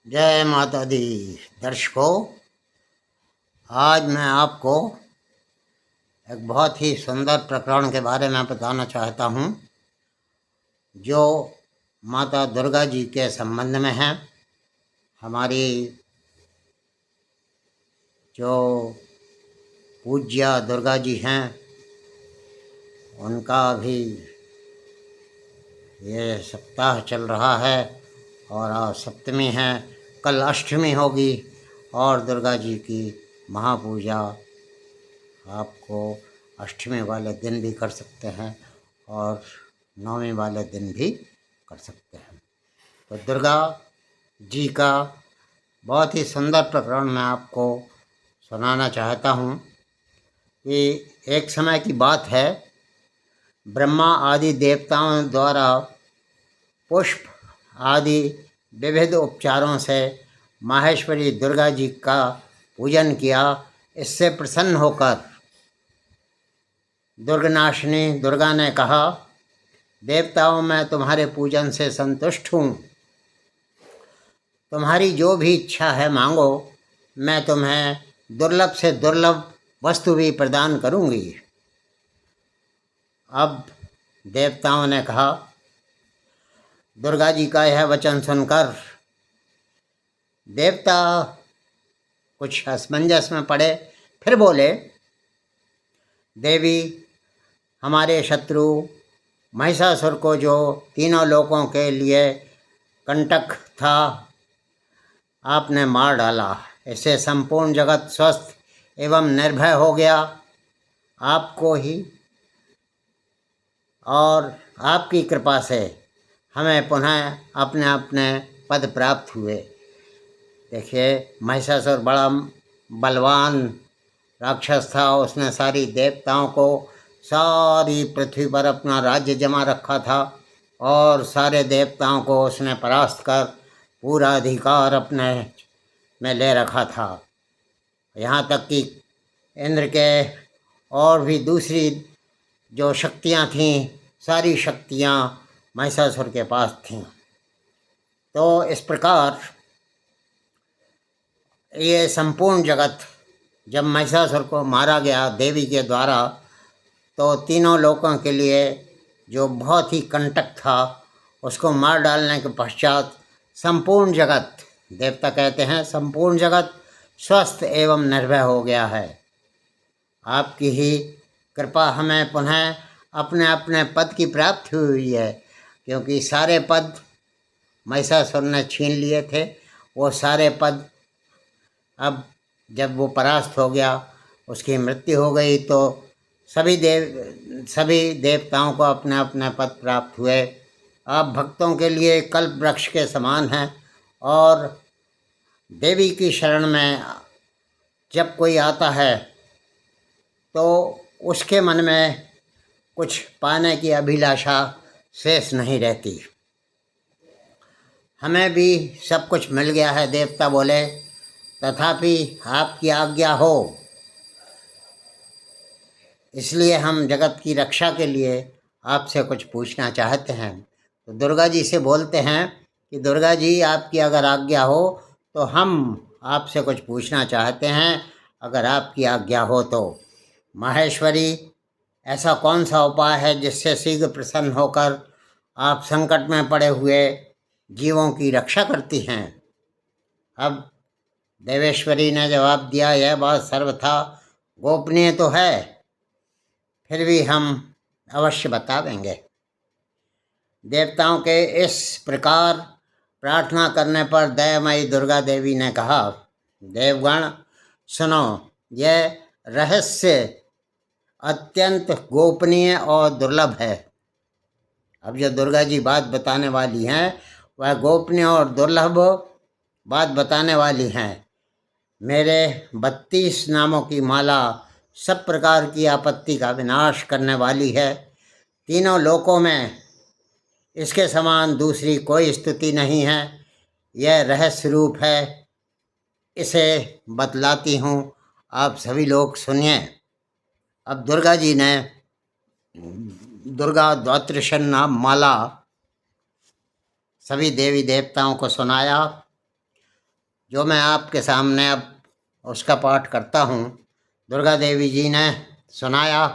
जय माता दी। दर्शकों, आज मैं आपको एक बहुत ही सुंदर प्रकरण के बारे में बताना चाहता हूँ जो माता दुर्गा जी के संबंध में है। हमारी जो पूज्य दुर्गा जी हैं उनका भी ये सप्ताह चल रहा है और आज सप्तमी है, कल अष्टमी होगी और दुर्गा जी की महापूजा आपको अष्टमी वाले दिन भी कर सकते हैं और नवमी वाले दिन भी कर सकते हैं। तो दुर्गा जी का बहुत ही सुंदर प्रकरण मैं आपको सुनाना चाहता हूँ कि एक समय की बात है, ब्रह्मा आदि देवताओं द्वारा पुष्प आदि विविध उपचारों से माहेश्वरी दुर्गा जी का पूजन किया। इससे प्रसन्न होकर दुर्गनाशिनी दुर्गा ने कहा, देवताओं मैं तुम्हारे पूजन से संतुष्ट हूँ, तुम्हारी जो भी इच्छा है मांगो, मैं तुम्हें दुर्लभ से दुर्लभ वस्तु भी प्रदान करूँगी। अब देवताओं ने कहा, दुर्गा जी का यह वचन सुनकर देवता कुछ असमंजस में पड़े। फिर बोले, देवी, हमारे शत्रु महिषासुर को जो तीनों लोकों के लिए कंटक था, आपने मार डाला। इससे संपूर्ण जगत स्वस्थ एवं निर्भय हो गया। आपको ही और आपकी कृपा से हमें पुनः अपने अपने पद प्राप्त हुए। देखिए, महिषासुर बड़ा बलवान राक्षस था। उसने सारी देवताओं को, सारी पृथ्वी पर अपना राज्य जमा रखा था और सारे देवताओं को उसने परास्त कर पूरा अधिकार अपने में ले रखा था। यहाँ तक कि इंद्र के और भी दूसरी जो शक्तियाँ थीं, सारी शक्तियाँ महिषासुर के पास थीं। तो इस प्रकार ये संपूर्ण जगत जब महिषासुर को मारा गया देवी के द्वारा, तो तीनों लोगों के लिए जो बहुत ही कंटक था, उसको मार डालने के पश्चात संपूर्ण जगत, देवता कहते हैं संपूर्ण जगत स्वस्थ एवं निर्भय हो गया है। आपकी ही कृपा हमें पुनः अपने अपने पद की प्राप्ति हुई है, क्योंकि सारे पद महिषासुर ने छीन लिए थे। वो सारे पद अब जब वो परास्त हो गया, उसकी मृत्यु हो गई, तो सभी देवताओं को अपने अपने पद प्राप्त हुए। आप भक्तों के लिए कल्प वृक्ष के समान हैं और देवी की शरण में जब कोई आता है तो उसके मन में कुछ पाने की अभिलाषा शेष नहीं रहती। हमें भी सब कुछ मिल गया है, देवता बोले, तथापि आपकी आज्ञा हो, इसलिए हम जगत की रक्षा के लिए आपसे कुछ पूछना चाहते हैं। तो दुर्गा जी से बोलते हैं कि दुर्गा जी, आपकी अगर आज्ञा हो तो हम आपसे कुछ पूछना चाहते हैं, अगर आपकी आज्ञा हो तो। माहेश्वरी, ऐसा कौन सा उपाय है जिससे शीघ्र प्रसन्न होकर आप संकट में पड़े हुए जीवों की रक्षा करती हैं? अब देवेश्वरी ने जवाब दिया, यह बात सर्वथा गोपनीय तो है, फिर भी हम अवश्य बता देंगे। देवताओं के इस प्रकार प्रार्थना करने पर दयामयी दुर्गा देवी ने कहा, देवगण सुनो, यह रहस्य अत्यंत गोपनीय और दुर्लभ है। अब जो दुर्गा जी बात बताने वाली हैं वह गोपनीय और दुर्लभ बात बताने वाली हैं। मेरे 32 नामों की माला सब प्रकार की आपत्ति का विनाश करने वाली है। तीनों लोकों में इसके समान दूसरी कोई स्तुति नहीं है। यह रहस्य रूप है, इसे बतलाती हूँ, आप सभी लोग सुनिए। अब दुर्गा जी ने दुर्गा द्वादश नाम माला सभी देवी देवताओं को सुनाया जो मैं आपके सामने अब उसका पाठ करता हूँ। दुर्गा देवी जी ने सुनाया।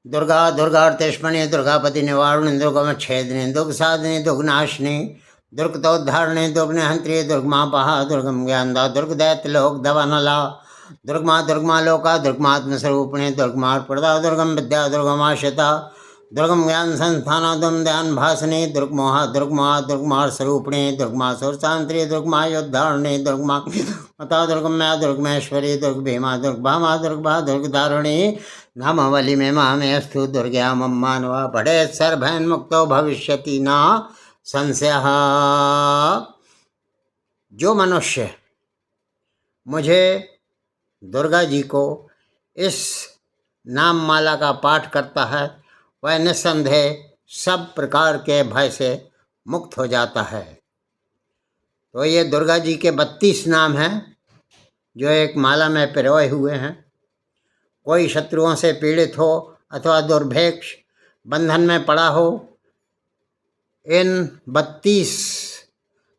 दुर्गा दुर्गार्तेष्मणि दुर्गापति निवारिणी दुर्गमच्छेदिनी दुर्गसाधिनी दुर्गनाशिनी दुर्गतोद्धारिणी दुर्गनिहंत्री दुर्गमापहा दुर्गम ज्ञानदा दुर्गदैत्यलोक दवनला दुर्गमा लोका दुर्गमात्मस्वरूपिणी दुर्गमार्प्रदा दुर्गम विद्या दुर्गमाश्रिता दुर्गम ज्ञान संस्थान दुर्गम ध्यान भाषिनी दुर्गमा स्वरूपिणी दुर्गमा सुरसांत्री दुर्गमा योद्धारिणी दुर्गमा मता दुर्गम्या दुर्गमेश्वरी दुर्ग भीमा दुर्गभामा दुर्गभा दुर्गधारिणी नामावली में मामे अस्तु दुर्ग्या मानवा बढ़े सर्वभैन मुक्तो भविष्यति ना संशय। जो मनुष्य मुझे दुर्गा जी को इस नाम माला का पाठ करता है वह निस्संदेह सब प्रकार के भय से मुक्त हो जाता है। तो ये दुर्गा जी के 32 नाम हैं जो एक माला में पिरोए हुए हैं। कोई शत्रुओं से पीड़ित हो अथवा दुर्भिक्ष बंधन में पड़ा हो, इन 32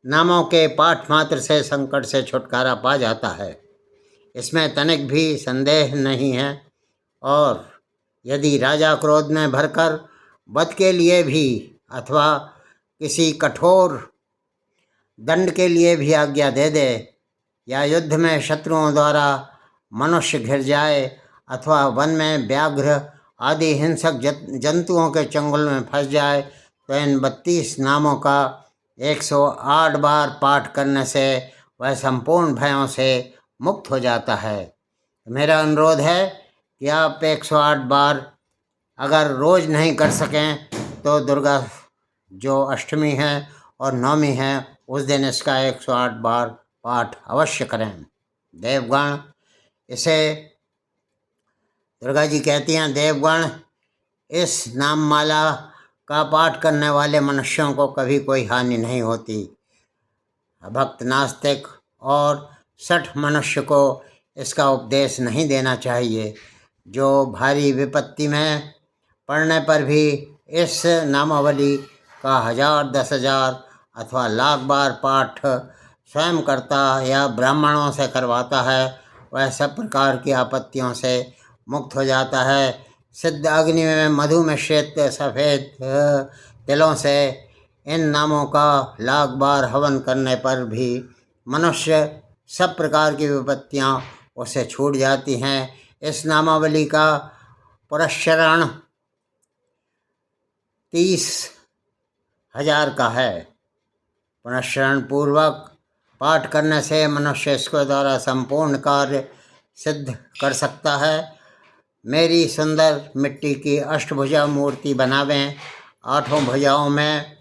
नामों के पाठ मात्र से संकट से छुटकारा पा जाता है, इसमें तनिक भी संदेह नहीं है। और यदि राजा क्रोध में भरकर वध के लिए भी अथवा किसी कठोर दंड के लिए भी आज्ञा दे दे, या युद्ध में शत्रुओं द्वारा मनुष्य घिर जाए अथवा वन में व्याघ्र आदि हिंसक जंतुओं के चंगुल में फंस जाए, तो इन 32 नामों का 108 बार पाठ करने से वह संपूर्ण भयों से मुक्त हो जाता है। मेरा अनुरोध है कि आप 108 बार अगर रोज़ नहीं कर सकें तो दुर्गा जो अष्टमी है और नवमी है उस दिन इसका 108 बार पाठ अवश्य करें। देवगण इसे दुर्गा जी कहती हैं, देवगण इस नाम माला का पाठ करने वाले मनुष्यों को कभी कोई हानि नहीं होती। भक्त नास्तिक और सठ मनुष्य को इसका उपदेश नहीं देना चाहिए। जो भारी विपत्ति में पढ़ने पर भी इस नामावली का 1000, 10,000 अथवा लाख बार पाठ स्वयं करता या ब्राह्मणों से करवाता है, वह सब प्रकार की आपत्तियों से मुक्त हो जाता है। सिद्ध अग्नि में मधु मिश्रित सफ़ेद तिलों से इन नामों का लाख बार हवन करने पर भी मनुष्य सब प्रकार की विपत्तियाँ उससे छूट जाती हैं। इस नामावली का पुरस्चरण 30,000 का है। पुनश्चरण पूर्वक पाठ करने से मनुष्य इसके द्वारा संपूर्ण कार्य सिद्ध कर सकता है। मेरी सुंदर मिट्टी की अष्टभुजा मूर्ति बनावें। 8 भुजाओं में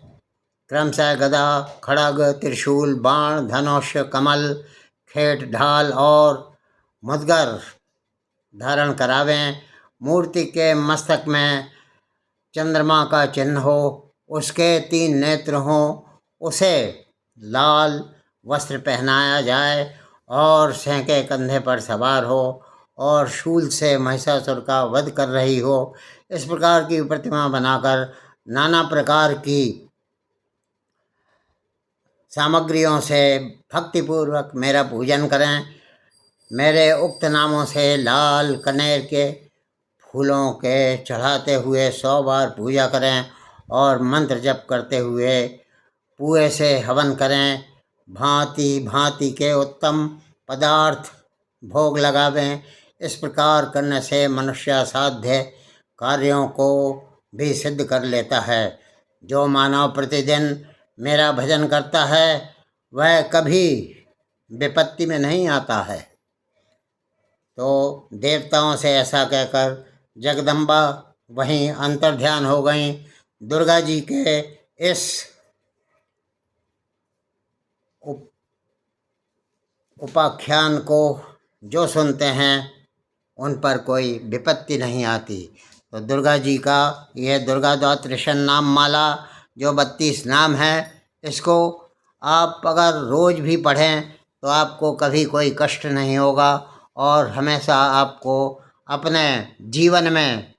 क्रमशः गदा, खड़ग, त्रिशूल, बाण, धनुष, कमल, खेट, ढाल और मुद्गर धारण करावें। मूर्ति के मस्तक में चंद्रमा का चिन्ह हो, उसके 3 नेत्र हों, उसे लाल वस्त्र पहनाया जाए और सिंह के कंधे पर सवार हो और शूल से महिषासुर का वध कर रही हो। इस प्रकार की प्रतिमा बनाकर नाना प्रकार की सामग्रियों से भक्तिपूर्वक मेरा पूजन करें। मेरे उक्त नामों से लाल कनेर के फूलों के चढ़ाते हुए 100 बार पूजा करें और मंत्र जप करते हुए पुए से हवन करें। भांति भांति के उत्तम पदार्थ भोग लगावें। इस प्रकार करने से मनुष्य असाध्य कार्यों को भी सिद्ध कर लेता है। जो मानव प्रतिदिन मेरा भजन करता है वह कभी विपत्ति में नहीं आता है। तो देवताओं से ऐसा कहकर जगदम्बा वहीं अंतर्ध्यान हो गई। दुर्गा जी के इस उपाख्यान को जो सुनते हैं उन पर कोई विपत्ति नहीं आती। तो दुर्गा जी का यह दुर्गा द्वादशीं नाम माला जो 32 नाम है, इसको आप अगर रोज़ भी पढ़ें तो आपको कभी कोई कष्ट नहीं होगा और हमेशा आपको अपने जीवन में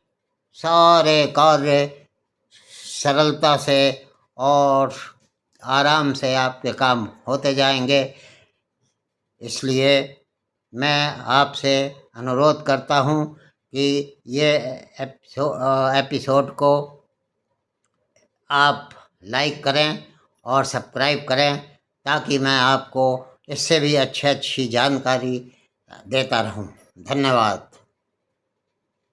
सारे कार्य सरलता से और आराम से आपके काम होते जाएंगे। इसलिए मैं आपसे अनुरोध करता हूँ कि ये एपिसोड को आप लाइक करें और सब्सक्राइब करें, ताकि मैं आपको इससे भी अच्छी जानकारी देता रहूं। धन्यवाद।